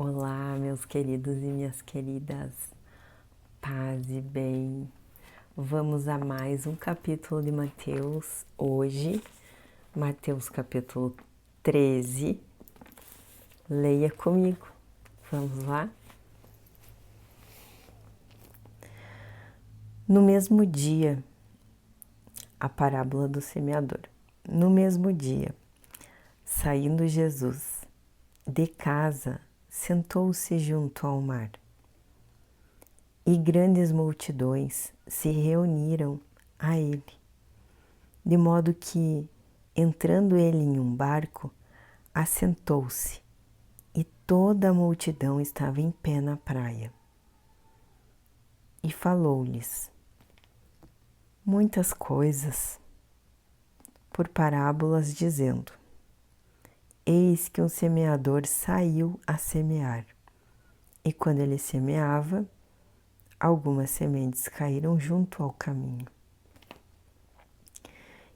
Olá, meus queridos e minhas queridas, paz e bem. Vamos a mais um capítulo de Mateus hoje, Mateus capítulo 13. Leia comigo, vamos lá? No mesmo dia, a parábola do semeador. No mesmo dia, saindo Jesus de casa, sentou-se junto ao mar. E grandes multidões se reuniram a ele, de modo que, entrando ele em um barco, assentou-se, e toda a multidão estava em pé na praia. E falou-lhes muitas coisas por parábolas, dizendo: Eis que um semeador saiu a semear, e quando ele semeava, algumas sementes caíram junto ao caminho.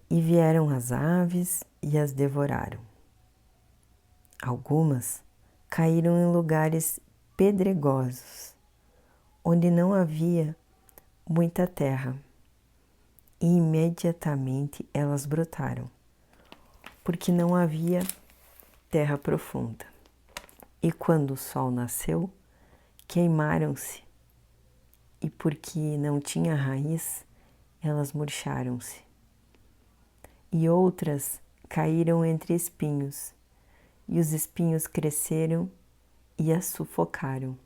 E vieram as aves e as devoraram. Algumas caíram em lugares pedregosos, onde não havia muita terra, e imediatamente elas brotaram, porque não havia terra profunda. E quando o sol nasceu, queimaram-se, e porque não tinha raiz, elas murcharam-se. E outras caíram entre espinhos, e os espinhos cresceram e as sufocaram.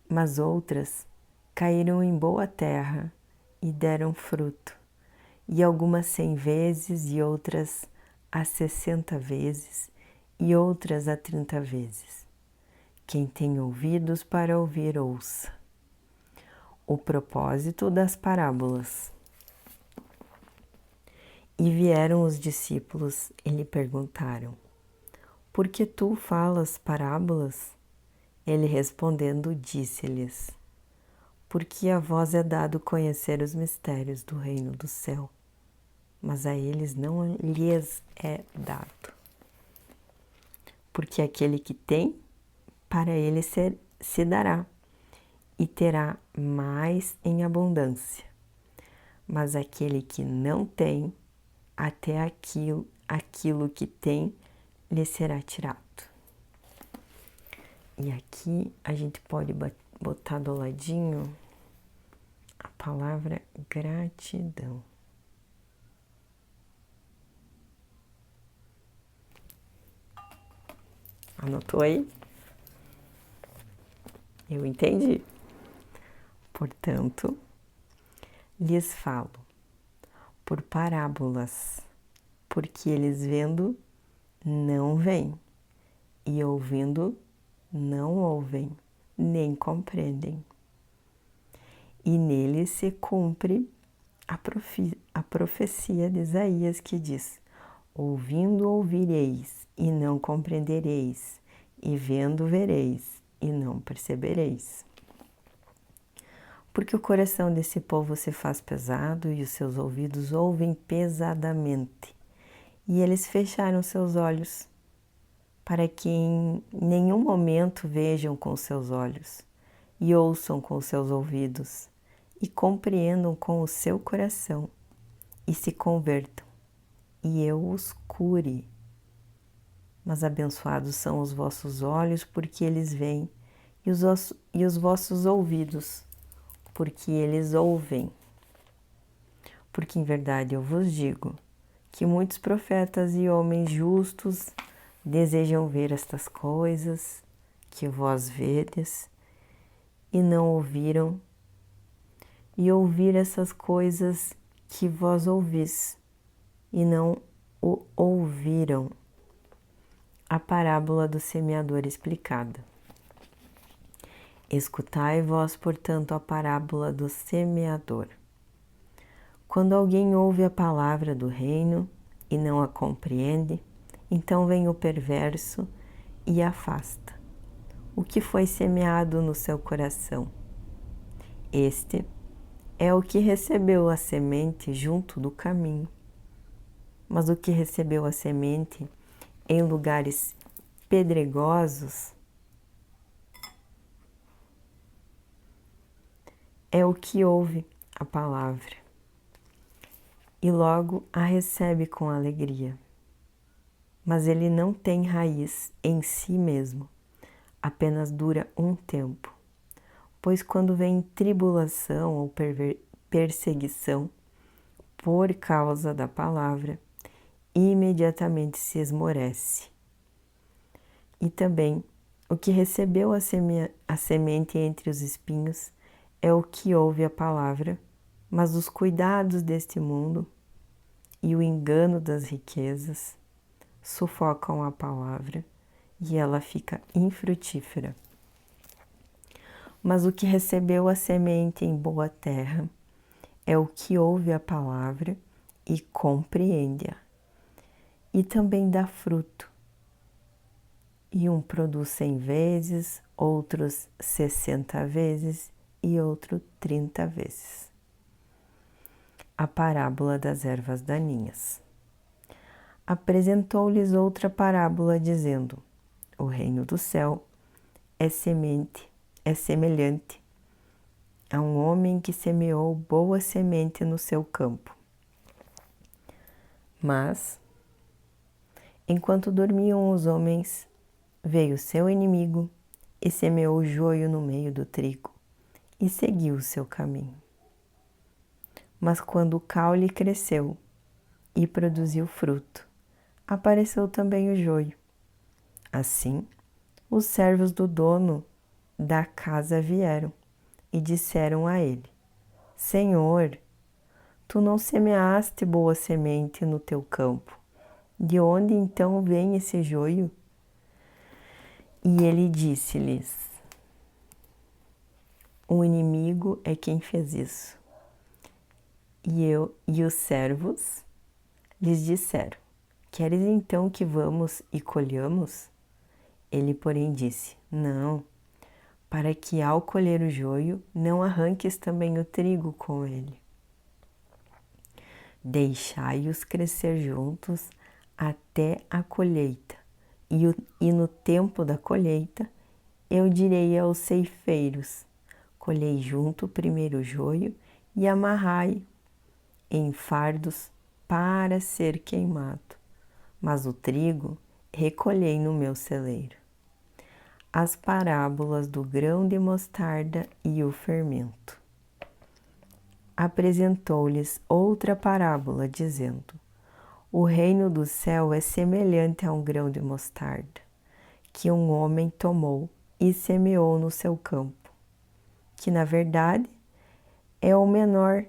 Mas outras caíram em boa terra e deram fruto, e algumas 100 vezes, e outras a 60 vezes, e outras a 30 vezes. Quem tem ouvidos para ouvir, ouça. O propósito das parábolas. E vieram os discípulos e lhe perguntaram: Por que tu falas parábolas? Ele respondendo disse-lhes: Porque a vós é dado conhecer os mistérios do reino do céu, mas a eles não lhes é dado. Porque aquele que tem, para ele se dará, e terá mais em abundância. Mas aquele que não tem, até aquilo que tem lhe será tirado. E aqui a gente pode botar do ladinho a palavra gratidão. Anotou aí? Eu entendi. Portanto, lhes falo por parábolas, porque eles vendo não veem, e ouvindo não ouvem, nem compreendem. E nele se cumpre a profecia de Isaías que diz: Ouvindo ouvireis e não compreendereis, e vendo vereis e não percebereis. Porque o coração desse povo se faz pesado e os seus ouvidos ouvem pesadamente, e eles fecharam seus olhos, para que em nenhum momento vejam com seus olhos, e ouçam com seus ouvidos, e compreendam com o seu coração, e se convertam, e eu os cure. Mas abençoados são os vossos olhos, porque eles veem, e os vossos ouvidos, porque eles ouvem. Porque em verdade eu vos digo que muitos profetas e homens justos desejam ver estas coisas que vós vedes e não ouviram, e ouvir essas coisas que vós ouvis e não o ouviram. A parábola do semeador explicada. Escutai vós, portanto, a parábola do semeador. Quando alguém ouve a palavra do reino e não a compreende, então vem o perverso e afasta o que foi semeado no seu coração. Este é o que recebeu a semente junto do caminho. Mas o que recebeu a semente em lugares pedregosos é o que ouve a palavra e logo a recebe com alegria. Mas ele não tem raiz em si mesmo, apenas dura um tempo. Pois quando vem tribulação ou perseguição por causa da palavra, imediatamente se esmorece. E também o que recebeu a semente entre os espinhos é o que ouve a palavra, mas os cuidados deste mundo e o engano das riquezas sufocam a palavra e ela fica infrutífera. Mas o que recebeu a semente em boa terra é o que ouve a palavra e compreende-a, e também dá fruto. E um produz 100 vezes, outros 60 vezes e outro 30 vezes. A parábola das ervas daninhas. Apresentou-lhes outra parábola, dizendo: o reino do céu é semelhante a um homem que semeou boa semente no seu campo. Mas, enquanto dormiam os homens, veio seu inimigo e semeou joio no meio do trigo e seguiu o seu caminho. Mas quando o caule cresceu e produziu fruto, apareceu também o joio. Assim, os servos do dono da casa vieram e disseram a ele: Senhor, tu não semeaste boa semente no teu campo. De onde então vem esse joio? E ele disse-lhes: o inimigo é quem fez isso. E os servos lhes disseram: queres então que vamos e colhamos? Ele, porém, disse: não, para que ao colher o joio não arranques também o trigo com ele. Deixai-os crescer juntos até a colheita, e no tempo da colheita eu direi aos ceifeiros: colhei junto o primeiro joio e amarrai em fardos para ser queimado, mas o trigo recolhei no meu celeiro. As parábolas do grão de mostarda e o fermento. Apresentou-lhes outra parábola, dizendo: o reino do céu é semelhante a um grão de mostarda, que um homem tomou e semeou no seu campo, que na verdade é o menor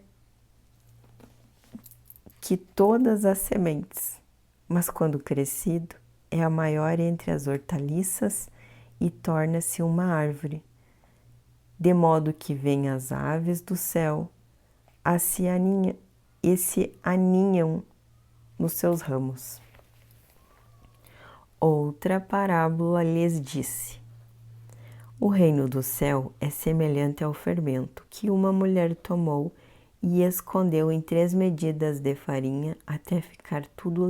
que todas as sementes, mas quando crescido é a maior entre as hortaliças e torna-se uma árvore, de modo que vêm as aves do céu e se aninham nos seus ramos. Outra parábola lhes disse: o reino do céu é semelhante ao fermento que uma mulher tomou e escondeu em 3 medidas de farinha até ficar tudo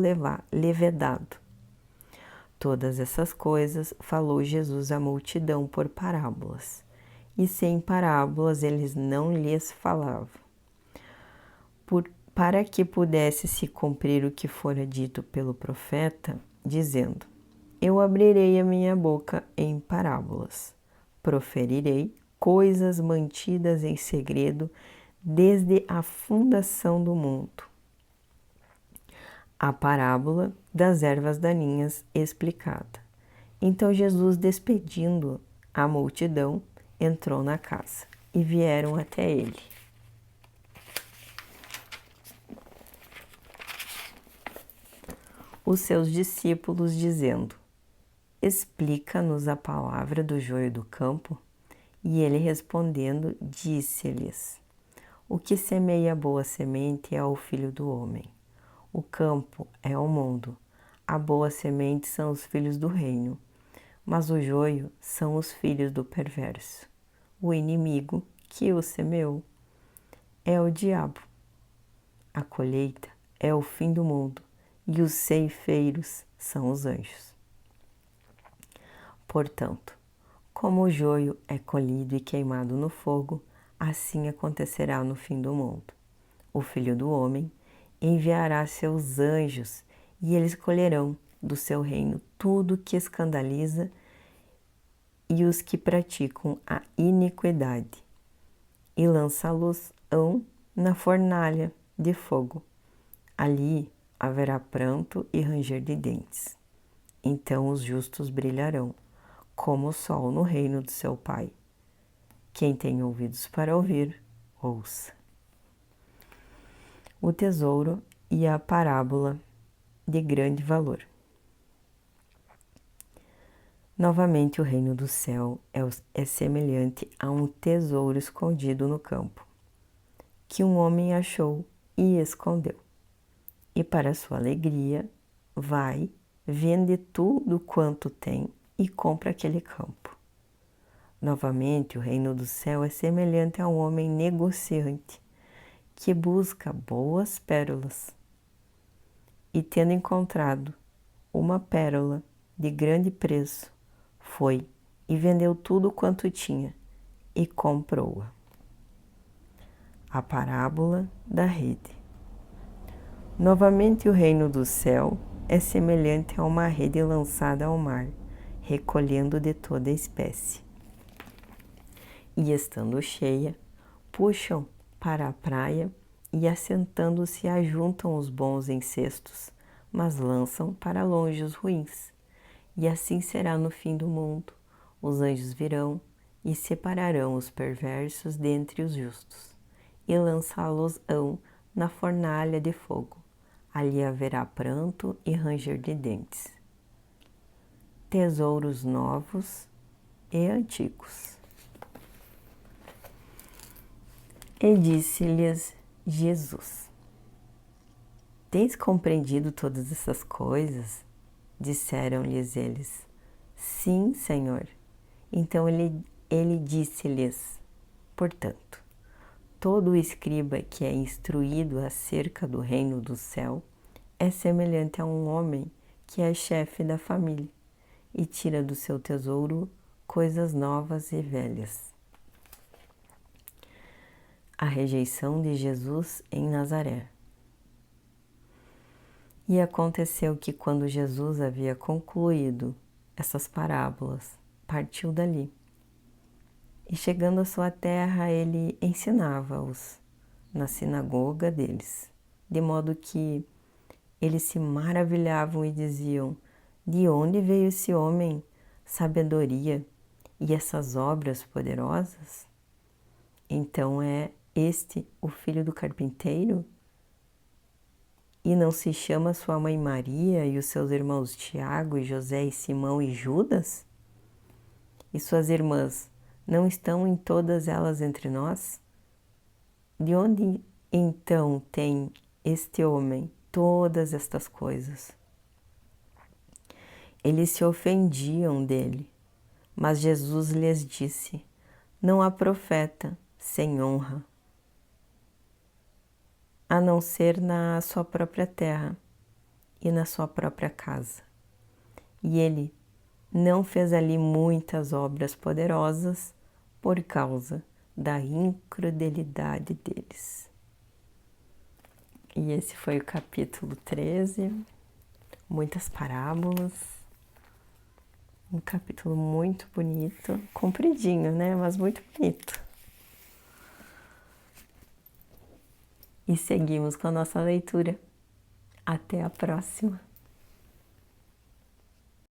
levedado. Todas essas coisas falou Jesus à multidão por parábolas, e sem parábolas eles não lhes falavam, para que pudesse se cumprir o que fora dito pelo profeta, dizendo: eu abrirei a minha boca em parábolas, proferirei coisas mantidas em segredo desde a fundação do mundo. A parábola das ervas daninhas explicada. Então Jesus, despedindo a multidão, entrou na casa e vieram até ele. Os seus discípulos, dizendo: explica-nos a palavra do joio do campo. E ele respondendo, disse-lhes: o que semeia boa semente é o Filho do Homem. O campo é o mundo. A boa semente são os filhos do reino, mas o joio são os filhos do perverso. O inimigo que o semeou é o diabo. A colheita é o fim do mundo e os ceifeiros são os anjos. Portanto, como o joio é colhido e queimado no fogo, assim acontecerá no fim do mundo. O Filho do Homem enviará seus anjos e eles colherão do seu reino tudo que escandaliza e os que praticam a iniquidade, e lançá-los-ão na fornalha de fogo. Ali haverá pranto e ranger de dentes. Então os justos brilharão, como o sol no reino do seu Pai. Quem tem ouvidos para ouvir, ouça. O tesouro e a parábola de grande valor. Novamente, o reino do céu é semelhante a um tesouro escondido no campo, que um homem achou e escondeu. E para sua alegria, vai, vende tudo quanto tem e compra aquele campo. Novamente, o reino do céu é semelhante a um homem negociante, que busca boas pérolas. E tendo encontrado uma pérola de grande preço, foi e vendeu tudo quanto tinha e comprou-a. A parábola da rede. Novamente, o reino do céu é semelhante a uma rede lançada ao mar, recolhendo de toda espécie. E estando cheia, puxam para a praia e, assentando-se, ajuntam os bons em cestos, mas lançam para longe os ruins. E assim será no fim do mundo. Os anjos virão e separarão os perversos dentre os justos, e lançá-los-ão na fornalha de fogo. Ali haverá pranto e ranger de dentes. Tesouros novos e antigos. E disse-lhes Jesus: Tens compreendido todas essas coisas? Disseram-lhes eles: Sim, Senhor. Então ele disse-lhes: Portanto, todo escriba que é instruído acerca do reino do céu é semelhante a um homem que é chefe da família e tira do seu tesouro coisas novas e velhas. A rejeição de Jesus em Nazaré. E aconteceu que, quando Jesus havia concluído essas parábolas, partiu dali. E chegando à sua terra, ele ensinava-os na sinagoga deles, de modo que eles se maravilhavam e diziam: De onde veio esse homem sabedoria e essas obras poderosas? Então é este o filho do carpinteiro? E não se chama sua mãe Maria e os seus irmãos Tiago, José e Simão e Judas? E suas irmãs não estão em todas elas entre nós? De onde então tem este homem todas estas coisas? Eles se ofendiam dele, mas Jesus lhes disse: Não há profeta sem honra, a não ser na sua própria terra e na sua própria casa. E ele não fez ali muitas obras poderosas por causa da incredulidade deles. E esse foi o capítulo 13, muitas parábolas, um capítulo muito bonito, compridinho, né? Mas muito bonito. E seguimos com a nossa leitura. Até a próxima!